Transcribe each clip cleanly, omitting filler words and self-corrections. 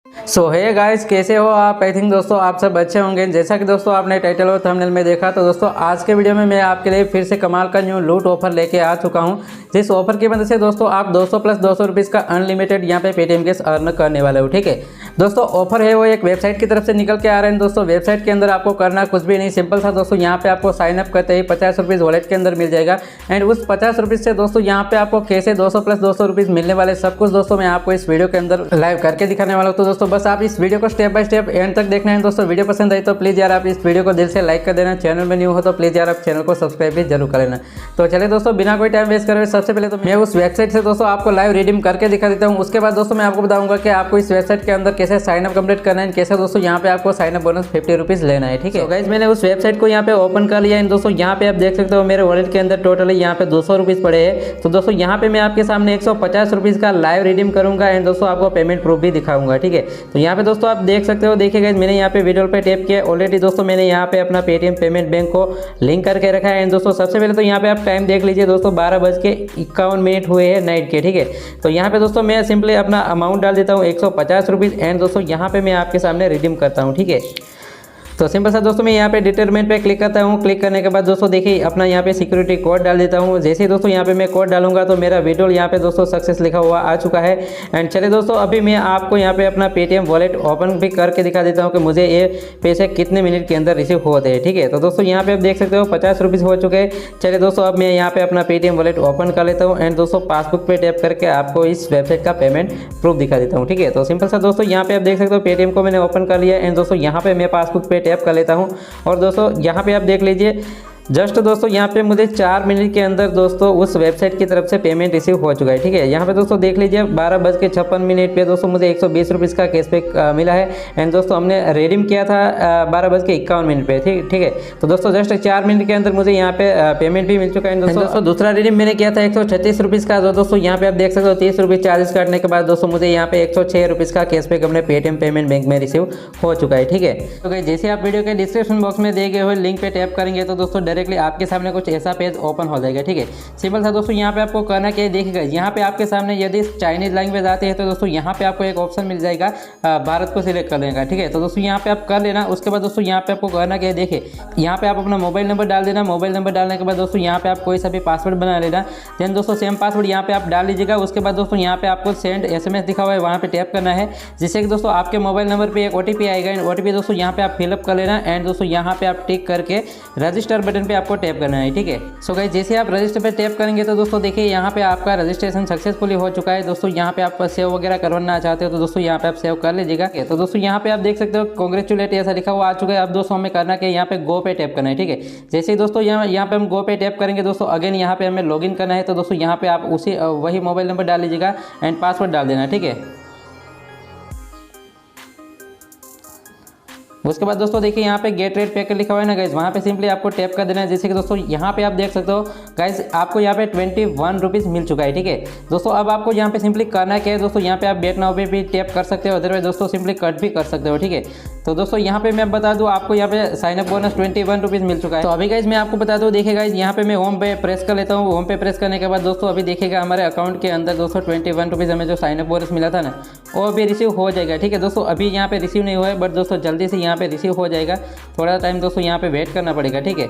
सो hey guys, कैसे हो आप? आई थिंक दोस्तों आप सब अच्छे होंगे। जैसा कि दोस्तों आपने टाइटल और थंबनेल में देखा, तो दोस्तों आज के वीडियो में मैं आपके लिए फिर से कमाल का न्यू लूट ऑफर लेके आ चुका हूं। जिस ऑफर की मदद से दोस्तों आप 200 प्लस 200 रुपीज़ का अनलिमिटेड यहां पे पेटीएम कैश अर्न करने वाले हो। ठीक है दोस्तों, ऑफर है वो एक वेबसाइट की तरफ से निकल के आ रहे हैं। दोस्तों वेबसाइट के अंदर आपको करना कुछ भी नहीं, सिंपल सा दोस्तों यहाँ पे आपको साइन अप करते ही 50 रुपीज़ वॉलेट के अंदर मिल जाएगा। एंड उस 50 रुपीज़ से दोस्तों यहाँ पे आपको कैसे 200 प्लस 200 रुपीज़ मिलने वाले, सब कुछ दोस्तों मैं आपको इस वीडियो के अंदर लाइव करके दिखाने वाला हूँ। तो दोस्तों बस आप इस वीडियो को स्टेप बाय स्टेप एंड तक देखना है। दोस्तों वीडियो पसंद आई तो प्लीज़ यार आप इस वीडियो को दिल से लाइक कर देना। चैनल में न्यू हो तो प्लीज़ यार आप चैनल को सब्सक्राइब भी जरूर कर लेना। तो चलिए दोस्तों बिना कोई टाइम वेस्ट करे सबसे पहले तो मैं उस वेबसाइट से दोस्तों आपको लाइव रिडीम करके दिखा देता हूँ। उसके बाद दोस्तों मैं आपको बताऊंगा कि आपको इस वेबसाइट के अंदर कैसे साइन अप कंप्लीट करना है, कैसे दोस्तों यहाँ पे आपको साइन अप बोनस 50 रुपीज़ लेना है। ठीक है गाइस, मैंने उस वेबसाइट को यहाँ पे ओपन कर लिया है। दोस्तों यहाँ पे आप देख सकते हो मेरे वॉलेट के अंदर टोटली यहाँ पे 200 रुपीज़ पड़े हैं। तो दोस्तों यहाँ पे मैं आपके सामने 150 रुपीज़ का लाइव रिडीम करूंगा एंड दोस्तों आपको पेमेंट प्रूफ भी दिखाऊंगा। ठीक है, तो यहाँ पे दोस्तों आप देख सकते हो, देखिए गाइस मैंने यहाँ पे वीडियो पे टैप किया ऑलरेडी। दोस्तों मैंने यहाँ पे अपना पेटीएम पेमेंट बैंक को लिंक करके रखा है। एंड दोस्तों सबसे पहले तो यहाँ पे आप टाइम देख लीजिए दोस्तों, 12:51 हुए हैं नाइट के। ठीक है, तो यहाँ पे दोस्तों मैं सिंपली अपना अमाउंट डाल देता हूँ 150 रुपीज़ एंड दोस्तों यहाँ पे मैं आपके सामने रिडीम करता हूँ। ठीक है, तो सिंपल सा दोस्तों मैं यहाँ पे डिटरमिनेंट पे क्लिक करता हूँ। क्लिक करने के बाद दोस्तों देखिए अपना यहाँ पे सिक्योरिटी कोड डाल देता हूँ। जैसे ही दोस्तों यहाँ पे मैं कोड डालूंगा तो मेरा विड्रॉल यहाँ पे दोस्तों सक्सेस लिखा हुआ आ चुका है। एंड चलिए दोस्तों अभी मैं आपको यहाँ पे अपना पेटीएम वॉलेट ओपन भी करके दिखा देता हूँ कि मुझे ये पैसे कितने मिनट के अंदर रिसीव होते हैं। ठीक है, तो दोस्तों यहाँ पे आप देख सकते हो 50 रुपीज़ हो चुके हैं। चलिए दोस्तों अब मैं यहाँ पे अपना पेटीएम वॉलेट ओपन कर लेता हूँ एंड दोस्तों पासबुक पे टैप करके आपको इस वेबसाइट का पेमेंट प्रूफ दिखा देता हूँ। ठीक है, तो सिंपल सा दोस्तों यहाँ पे आप देख सकते हो पेटीएम को मैंने ओपन कर लिया एंड दोस्तों यहाँ पे मैं पासबुक पे टैप कर लेता हूँ। और दोस्तों यहाँ पे आप देख लीजिए जस्ट दोस्तों यहाँ पे मुझे 4 मिनट के अंदर दोस्तों उस वेबसाइट की तरफ से पेमेंट रिसीव हो चुका है। ठीक है, यहाँ पे दोस्तों देख लीजिए 12:56 पे दोस्तों मुझे 120 रुपीज़ का कैशबैक मिला है। एंड दोस्तों हमने रिडीम किया था 12:51 पे। ठीक है, तो दोस्तों जस्ट 4 मिनट के अंदर मुझे यहाँ पे पेमेंट भी मिल चुका है। दोस्तों दूसरा रिडीम मैंने किया था 136 रुपीज़ का। तो दोस्तों यहाँ पे आप देख सकते हो 30 रुपीज़ चार्जेस काटने के बाद दोस्तों मुझे यहाँ पे 106 रुपीज़ का कैशबैक अपने पेटीएम पेमेंट बैंक में रिसीव हो चुका है। ठीक है, तो जैसे आप वीडियो के डिस्क्रिप्शन बॉक्स में दिए गए हुए लिंक पे टैप करेंगे तो दोस्तों डायरेक्टली आपके सामने कुछ ऐसा पेज ओपन हो जाएगा। ठीक है, सिंपल सा दोस्तों यहाँ पे आपको करना क्या है, देखिएगा यहाँ पे आपके सामने यदि चाइनीज लैंग्वेज आती है तो दोस्तों यहाँ पे आपको एक ऑप्शन मिल जाएगा भारत को सिलेक्ट कर लेगा। ठीक है, तो दोस्तों यहाँ पे आप कर लेना। उसके बाद दोस्तों यहाँ पे आपको करना क्या है, देखिए यहाँ पे आप अपना मोबाइल नंबर डाल देना। मोबाइल नंबर डालने के बाद दोस्तों यहाँ पे आप कोई सा भी पासवर्ड बना लेना। देन दोस्तों सेम पासवर्ड यहाँ पे आप डाल लीजिएगा। उसके बाद दोस्तों यहाँ पे आपको सेंड SMS दिखा हुआ है, वहाँ पे टैप करना है, जिससे कि दोस्तों आपके मोबाइल नंबर पे एक OTP आएगा। एंड OTP दोस्तों यहाँ पे आप फिलअप कर लेना एंड दोस्तों यहाँ पे आप टिक करके रजिस्टर बटन पे आपको टैप करना है। ठीक है, सो गाइस जैसे आप रजिस्टर पे टैप करेंगे तो दोस्तों देखिए यहाँ पे आपका रजिस्ट्रेशन सक्सेसफुली हो चुका है। दोस्तों यहाँ पे आप सेव वगैरह करवाना चाहते हो तो दोस्तों यहाँ पे आप सेव कर लीजिएगा। तो दोस्तों यहाँ पे आप देख सकते हो कांग्रेचुलेट ऐसा लिखा हुआ आ चुका है। अब दोस्तों हमें करना क्या है, यहाँ पे गो पे टैप करना है। ठीक है, जैसे ही दोस्तों यहाँ पे हम गो पे टैप करेंगे दोस्तों अगेन यहाँ पे हमें लॉगिन करना है। तो दोस्तों यहाँ पे आप वही मोबाइल नंबर डाल लीजिएगा एंड पासवर्ड डाल देना। ठीक है, उसके बाद दोस्तों देखिए यहाँ पे गेट रेट पैकेट लिखा हुआ है ना गाइज, वहाँ पे सिंपली आपको टैप कर देना है। जैसे कि दोस्तों यहाँ पे आप देख सकते हो गाइज आपको यहाँ पे 21 रुपीज़ मिल चुका है। ठीक है दोस्तों, अब आपको यहाँ पे सिंपली करना क्या है दोस्तों, यहाँ पे आप गेट नाउ पे भी टैप कर सकते हो, अदरवाइज दोस्तों सिंपली कट भी कर सकते हो। ठीक है, तो दोस्तों यहाँ पे मैं बता दूँ आपको यहाँ पे साइन अप बोनस 21 रुपीज़ मिल चुका है। तो अभी गाइज मैं आपको बता दूँ, देखिए गाइज यहाँ पे मैं होम पे प्रेस कर लेता हूँ। होम पे प्रेस करने के बाद दोस्तों अभी देखिएगा हमारे अकाउंट के अंदर दोस्तों 21 रुपीज़ हमें जो साइन अप बोनस मिला था ना वो अभी रिसीव हो जाएगा। ठीक है दोस्तों, अभी यहाँ पे रिसीव नहीं हुआ है बट दोस्तों जल्दी से यहाँ पे रिसीव हो जाएगा। थोड़ा टाइम दोस्तों यहाँ पे वेट करना पड़ेगा। ठीक है,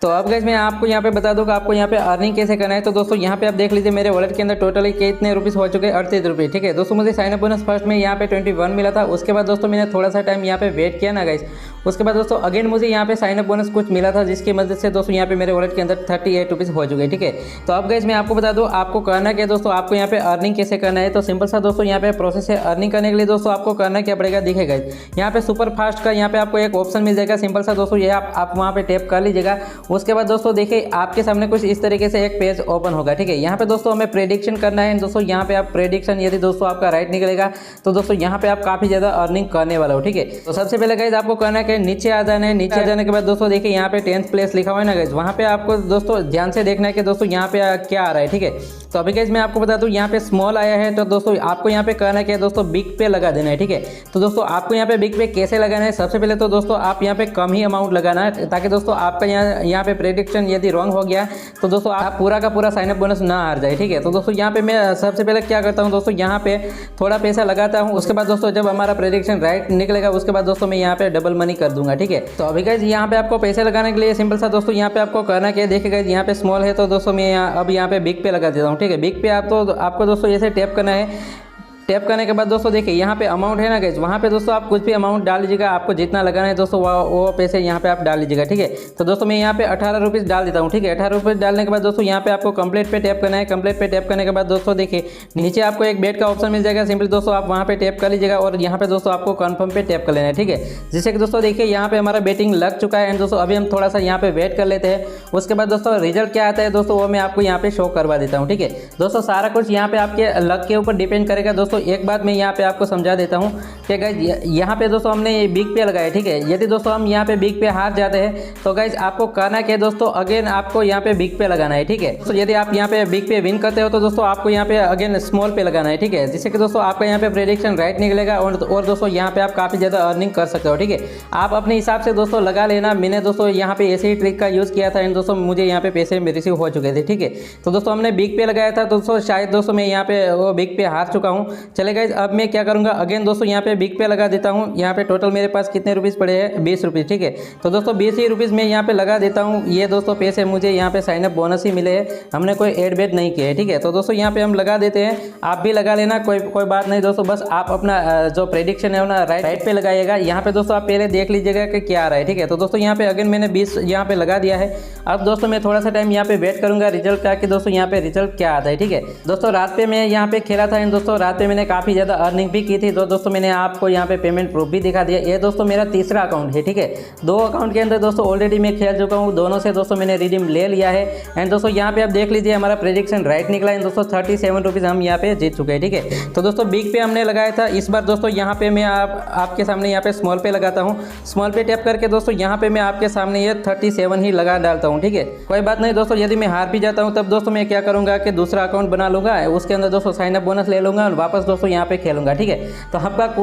तो अब गाइस मैं आपको यहाँ पे बता दूँ कि आपको यहाँ पे अर्निंग कैसे करना है। तो दोस्तों यहाँ पे आप देख लीजिए मेरे वॉलेट के अंदर टोटली कितने रुपीस हो चुके हैं, 38 रुपये। ठीक है दोस्तों, मुझे साइन अप बोनस फर्स्ट में यहाँ पे 21 मिला था। उसके बाद दोस्तों मैंने थोड़ा सा टाइम यहाँ पे वेट किया ना गाइस, उसके बाद दोस्तों अगेन मुझे यहाँ पे साइन अप बोनस कुछ मिला था, जिसकी मदद से दोस्तों यहाँ पे मेरे वॉलेट के अंदर 38 रुपीज़ हो चुके हैं। ठीक है, तो अब गाइस मैं आपको बता दूँ आपको करना क्या दोस्तों, आपको यहाँ पे अर्निंग कैसे करना है। तो सिंपल सा दोस्तों यहाँ पे प्रोसेस है। अर्निंग करने के लिए दोस्तों आपको करना क्या पड़ेगा, दिखेगा यहाँ पे सुपर फास्ट का यहाँ पे आपको एक ऑप्शन मिल जाएगा। सिंपल सा दोस्तों ये आप वहाँ पे टैप कर लीजिएगा। उसके बाद दोस्तों देखिए आपके सामने कुछ इस तरीके से एक पेज ओपन होगा। ठीक है, यहाँ पे दोस्तों हमें प्रेडिक्शन करना है। दोस्तों यहाँ पे आप प्रेडिक्शन यदि दोस्तों आपका राइट निकलेगा तो दोस्तों यहाँ पे आप काफ़ी ज़्यादा अर्निंग करने वाला हो। ठीक है, तो सबसे पहले गाइज आपको करना है नीचे आ जाना है। नीचे आ जाने के बाद दोस्तों देखिए यहाँ पे 10th प्लेस लिखा हुआ है ना गाइज, वहाँ पे आपको दोस्तों ध्यान से देखना है कि दोस्तों यहाँ पे क्या आ रहा है। ठीक है, तो अभी गाइस मैं आपको बता दूं यहाँ पे स्मॉल आया है, तो दोस्तों आपको यहाँ पे करना क्या है दोस्तों, बिग पे लगा देना है, ठीक है। तो दोस्तों आपको यहाँ पे बिग पे कैसे लगाना है, सबसे पहले तो दोस्तों आप यहाँ पे कम ही अमाउंट लगाना है, ताकि दोस्तों आपका यहाँ पे प्रेडिक्शन यदि रॉन्ग हो गया तो दोस्तों आप पूरा का पूरा साइनअप बोनस ना हार जाए, ठीक है। तो दोस्तों यहाँ पे मैं सबसे पहले क्या करता हूँ दोस्तों, यहाँ पे थोड़ा पैसा लगाता हूँ, उसके बाद दोस्तों जब हमारा प्रेडिक्शन राइट निकलेगा उसके बाद दोस्तों मैं यहाँ पे डबल मनी कर दूंगा, ठीक है। तो अभी गाइस यहाँ पे आपको पैसे लगाने के लिए सिंपल सा दोस्तों यहाँ पे आपको करना क्या है, देखिए गाइस यहाँ पे स्मॉल है तो दोस्तों मैं अब यहाँ पे बिग पे लगा देता हूँ, ठीक है। बिग पे आपको दोस्तों ऐसे टैप करना है। टैप करने के बाद दोस्तों देखिए यहाँ पे अमाउंट है ना गाइस, वहाँ पे दोस्तों आप कुछ भी अमाउंट डाल लीजिएगा, आपको जितना लगाना है दोस्तों वो पैसे यहाँ पे आप डाल लीजिएगा, ठीक है। तो दोस्तों मैं यहाँ पे 18 रुपीज़ डाल देता हूँ, ठीक है। 18 रुपीज़ डालने के बाद दोस्तों यहाँ पे आपको कंप्लीट पे टैप करना है। कंप्लीट पे टैप करने के बाद दोस्तों देखिए नीचे आपको एक बेट का ऑप्शन मिल जाएगा, सिंपली दोस्तों आप वहाँ पे टैप कर लीजिएगा और यहाँ पे दोस्तों आपको कन्फर्म पे टैप कर लेना है, ठीक है। जिससे कि दोस्तों देखिए यहाँ पे हमारा बेटिंग लग चुका है एंड दोस्तों अभी हम थोड़ा सा यहाँ पे वेट कर लेते हैं। उसके बाद दोस्तों रिजल्ट क्या आता है दोस्तों वो मैं आपको यहाँ पे शो करवा देता हूँ, ठीक है। दोस्तों सारा कुछ यहाँ पे आपके लक के ऊपर डिपेंड करेगा। दोस्तों एक बात मैं यहाँ पे आपको समझा देता हूँ कि गाइज यहाँ पे दोस्तों हमने ये बिग पे लगाया, ठीक है। यदि दोस्तों हम यहाँ पे बिग पे हार जाते हैं तो गाइज आपको करना क्या है दोस्तों, अगेन आपको यहाँ पे बिग पे लगाना है, ठीक है। तो यदि आप यहाँ पे बिग पे विन करते हो तो दोस्तों आपको यहाँ पे अगेन स्मॉल पे लगाना है, ठीक है। जिससे कि दोस्तों आपका यहाँ पे प्रेडिक्शन राइट निकलेगा और दोस्तों यहाँ पे आप काफ़ी ज़्यादा अर्निंग कर सकते हो, ठीक है। आप अपने हिसाब से दोस्तों लगा लेना। मैंने दोस्तों यहाँ पे ऐसे ही ट्रिक का यूज़ किया था एंड दोस्तों मुझे यहाँ पे पैसे रिसीव हो चुके थे, ठीक है। तो दोस्तों हमने बिग पे लगाया था दोस्तों, शायद दोस्तों मैं यहाँ पे वो बिग पे हार चुका हूँ। चले गाइज अब मैं क्या करूँगा, अगेन दोस्तों यहाँ पे बिग पे लगा देता हूँ। यहाँ पे टोटल मेरे पास कितने रुपीज़ पड़े हैं, 20 रुपीज़, ठीक है। तो दोस्तों 20 ही रुपीज़ मैं यहाँ पे लगा देता हूँ। ये दोस्तों पैसे मुझे यहाँ पे साइनअप बोनस ही मिले हैं, हमने कोई एड बेड नहीं किया है, ठीक है। तो दोस्तों यहाँ पे हम लगा देते हैं, आप भी लगा लेना, कोई बात नहीं दोस्तों। बस आप अपना जो प्रेडिक्शन है ना राइट पे लगाइएगा। यहाँ पे दोस्तों आप पहले देख लीजिएगा कि क्या आ रहा है, ठीक है। तो दोस्तों यहाँ पे अगेन मैंने 20 यहाँ पे लगा दिया है। अब दोस्तों मैं थोड़ा सा टाइम यहाँ पे वेट करूँगा रिजल्ट का कि दोस्तों यहाँ पे रिजल्ट क्या आता है, ठीक है। दोस्तों रात पे मैं यहाँ पे खेला था एंड दोस्तों रात पे मैंने काफ़ी ज़्यादा अर्निंग भी की थी। तो दोस्तों मैंने आपको यहाँ पे पेमेंट प्रूफ भी दिखा दिया। ये दोस्तों मेरा तीसरा अकाउंट है, ठीक है। 2 अकाउंट के अंदर दोस्तों ऑलरेडी मैं खेल चुका हूँ, दोनों से दोस्तों मैंने रिडीम ले लिया है एंड दोस्तों यहाँ पे आप देख लीजिए हमारा प्रेडिक्शन राइट निकला है दोस्तों। 37 रुपीज़ हम यहाँ पे जीत चुके हैं, ठीक है। तो दोस्तों बिग पे हमने लगाया था, इस बार दोस्तों यहाँ पे मैं आपके सामने यहाँ पे स्मॉल पे लगाता हूँ। स्मॉल पे टैप करके दोस्तों यहाँ पे मैं आपके सामने ये 37 ही लगा डालता हूँ, ठीक है। कोई बात नहीं दोस्तों, यदि मैं हार भी जाता हूँ तब दोस्तों मैं क्या करूँगा कि दूसरा अकाउंट बना लूँगा, उसके अंदर दोस्तों साइनअप बोनस ले लूँगा और वापस दोस्तों यहाँ पे खेलूँगा, ठीक है। तो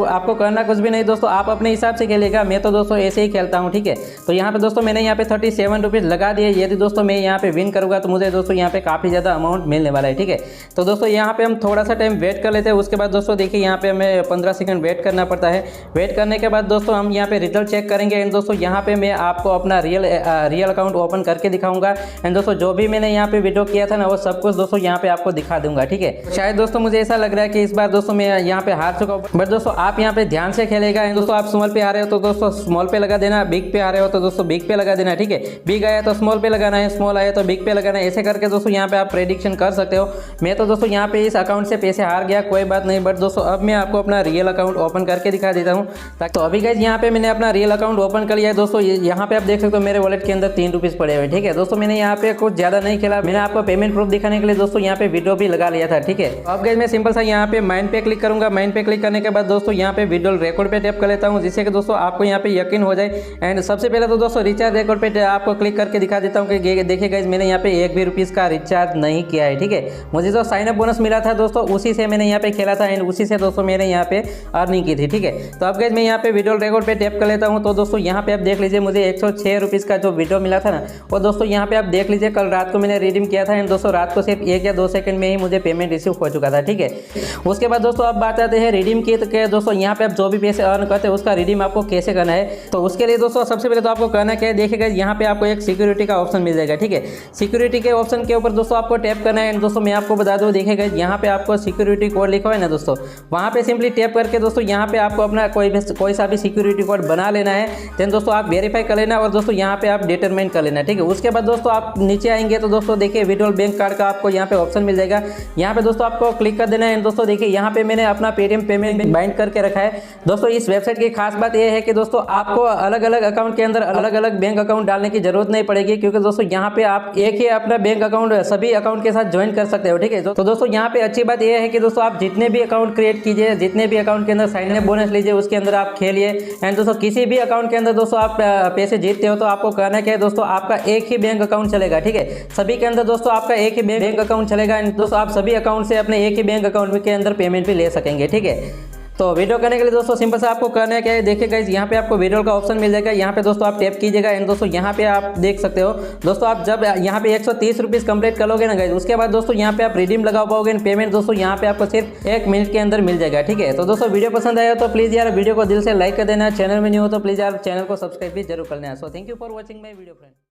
आपको करना कुछ भी नहीं दोस्तों, आप अपने हिसाब से खेलेगा। मैं तो दोस्तों ऐसे ही खेलता हूँ, ठीक है। तो यहाँ पे दोस्तों मैंने यहाँ पे 37 रुपीज़ लगा दिए। यदि दोस्तों मैं यहाँ पे विन करूँगा तो मुझे दोस्तों यहाँ पे काफ़ी ज़्यादा अमाउंट मिलने वाला है, ठीक है। तो दोस्तों यहाँ पे हम थोड़ा सा टाइम वेट कर लेते हैं। उसके बाद दोस्तों देखिए यहाँ पे हमें 15 सेकंड वेट करना पड़ता है। वेट करने के बाद दोस्तों हम यहाँ पे रिजल्ट चेक करेंगे एंड दोस्तों यहाँ पे मैं आपको अपना रियल अकाउंट ओपन करके दिखाऊंगा एंड दोस्तों जो भी मैंने यहाँ पे विड्रॉ किया था ना वो सब कुछ दोस्तों यहाँ पे आपको दिखा दूंगा, ठीक है। शायद दोस्तों मुझे ऐसा लग रहा है कि इस बार दोस्तों मैं यहाँ पे हार चुका हूँ, बट दोस्तों आप यहाँ पे ध्यान से खेलेगा एंड दोस्तों आप स्मॉल पे आ रहे हो तो दोस्तों स्मॉल पे लगा देना, बिग पे आ रहे हो तो दोस्तों बिग पे लगा देना, ठीक है। बिग आया तो स्मॉल पे लगाना है, स्मॉल आया तो बिग पे लगाना है। ऐसे करके दोस्तों यहाँ पे आप प्रेडिक्शन कर सकते हो। मैं तो दोस्तों यहाँ पे इस अकाउंट से पैसे हार गया, कोई बात नहीं, बट दोस्तों अब मैं आपको अपना रियल अकाउंट ओपन करके दिखा देता हूँ। तो अभी गाइस यहाँ पे मैंने अपना रियल अकाउंट ओपन कर लिया है दोस्तों। यहाँ पे आप देख सकते हो मेरे वॉलेट के अंदर 3 रुपीज़ पड़े हुए, ठीक है। दोस्तों मैंने यहाँ पे कुछ ज़्यादा नहीं खेला, मैंने आपको पेमेंट प्रूफ दिखाने के लिए दोस्तों यहाँ पे वीडियो भी लगा लिया था, ठीक है। अब गाइस मैं सिंपल सा यहाँ पे माइंड पे क्लिक करूँगा। माइंड पे क्लिक करने के बाद दोस्तों यहाँ पे वीडियो रिकॉर्ड पे टैप कर लेता हूँ, जिससे कि दोस्तों आपको यहाँ पे यकीन हो जाए। एंड सबसे पहले तो दोस्तों रिचार्ज रिकॉर्ड पे आपको क्लिक करके दिखा देता हूँ कि देखिए गाइस मैंने यहाँ पे 1 भी रुपीज़ का रिचार्ज नहीं किया है, ठीक है। मुझे जो साइनअप बोनस मिला था दोस्तों उसी से मैंने यहाँ पे खेला था एंड उसी से दोस्तों मैंने यहाँ पे अर्निंग की थी, ठीक है। तो अब गाइस मैं यहाँ पे वीडियो रिकॉर्ड पे टैप कर लेता हूँ। तो दोस्तों यहाँ पे आप देख लीजिए मुझे 106 रुपीज़ का जो वीडियो मिला था ना वो दोस्तों यहाँ पे आप देख लीजिए कल रात को मैंने रिडीम किया था एंड दोस्तों रात को सिर्फ 1 या 2 सेकंड में ही मुझे पेमेंट रिसीव हो चुका था, ठीक है। उसके बाद दोस्तों अब बात आते हैं रिडीम की। तो दोस्तों यहाँ पे आप जो भी पैसे अर्न करते हैं उसका रिडीम आपको कैसे करना है, तो उसके लिए दोस्तों सबसे पहले तो आपको करना क्या है, देखिएगा यहाँ पे आपको एक सिक्योरिटी का ऑप्शन मिल जाएगा, ठीक है। सिक्योरिटी के ऑप्शन के ऊपर दोस्तों आपको टैप करना है एंड दोस्तों मैं आपको बता दूँ, देखिएगा यहाँ पे आपको सिक्योरिटी कोड लिखा हुआ है ना दोस्तों, वहाँ पे सिंपली टैप करके दोस्तों यहाँ पे आपको अपना कोई सा भी सिक्योरिटी कोड बना लेना है। देन दोस्तों आप वेरीफाई कर लेना और दोस्तों यहाँ पे आप डिटरमाइन कर लेना, ठीक है। उसके बाद दोस्तों आप नीचे आएंगे तो दोस्तों देखिए विड्रॉल बैंक कार्ड का आपको यहाँ पे ऑप्शन मिल जाएगा। यहाँ पे दोस्तों आपको क्लिक कर देना है एंड दोस्तों देखिए यहाँ पे मैंने अपना पेटीएम पेमेंट बाइंड करके रखा है। दोस्तों इस वेबसाइट की खास बात यह है कि दोस्तों आपको अलग अलग अकाउंट के अंदर अलग अलग बैंक अकाउंट डालने की जरूरत नहीं पड़ेगी, क्योंकि दोस्तों यहाँ पे आप एक ही अपना बैंक अकाउंट सभी अकाउंट के साथ ज्वाइन कर सकते हो। ठीक है, तो दोस्तों यहाँ पे अच्छी बात यह है कि दोस्तों आप जितने भी अकाउंट क्रिएट कीजिए, जितने भी अकाउंट के अंदर साइन अप बोनस लीजिए, उसके अंदर आप खेलिए। एंड दोस्तों किसी भी अकाउंट के अंदर दोस्तों आप पैसे जीतते हो तो आपको करना क्या है दोस्तों, आपका एक ही बैंक अकाउंट चलेगा। ठीक है, सभी के अंदर दोस्तों आपका एक ही बैंक अकाउंट चलेगा। एंड दोस्तों आप सभी अकाउंट से अपने एक ही बैंक अकाउंट के अंदर पेमेंट भी ले सकेंगे। ठीक है, तो वीडियो करने के लिए दोस्तों सिंपल से आपको करना है क्या है, देखिए गाइस यहाँ पे आपको वीडियो का ऑप्शन मिल जाएगा। यहाँ पे दोस्तों आप टैप कीजिएगा एंड दोस्तों यहाँ पे आप देख सकते हो दोस्तों, आप जब यहाँ पे 130 रुपीज़ कंप्लीट कर लोगे ना गाइस, उसके बाद दोस्तों यहाँ पे आप रिडीम लगा पाओगे। पेमेंट दोस्तों यहाँ पे आपको सिर्फ 1 मिनट के अंदर मिल जाएगा। ठीक है, तो दोस्तों वीडियो पसंद आया तो प्लीज़ यार वीडियो को दिल से लाइक कर देना। चैनल में नहीं हो तो प्लीज़ यार चैनल को सब्सक्राइब भी जरूर कर लेना। So thank you for watching my video friend.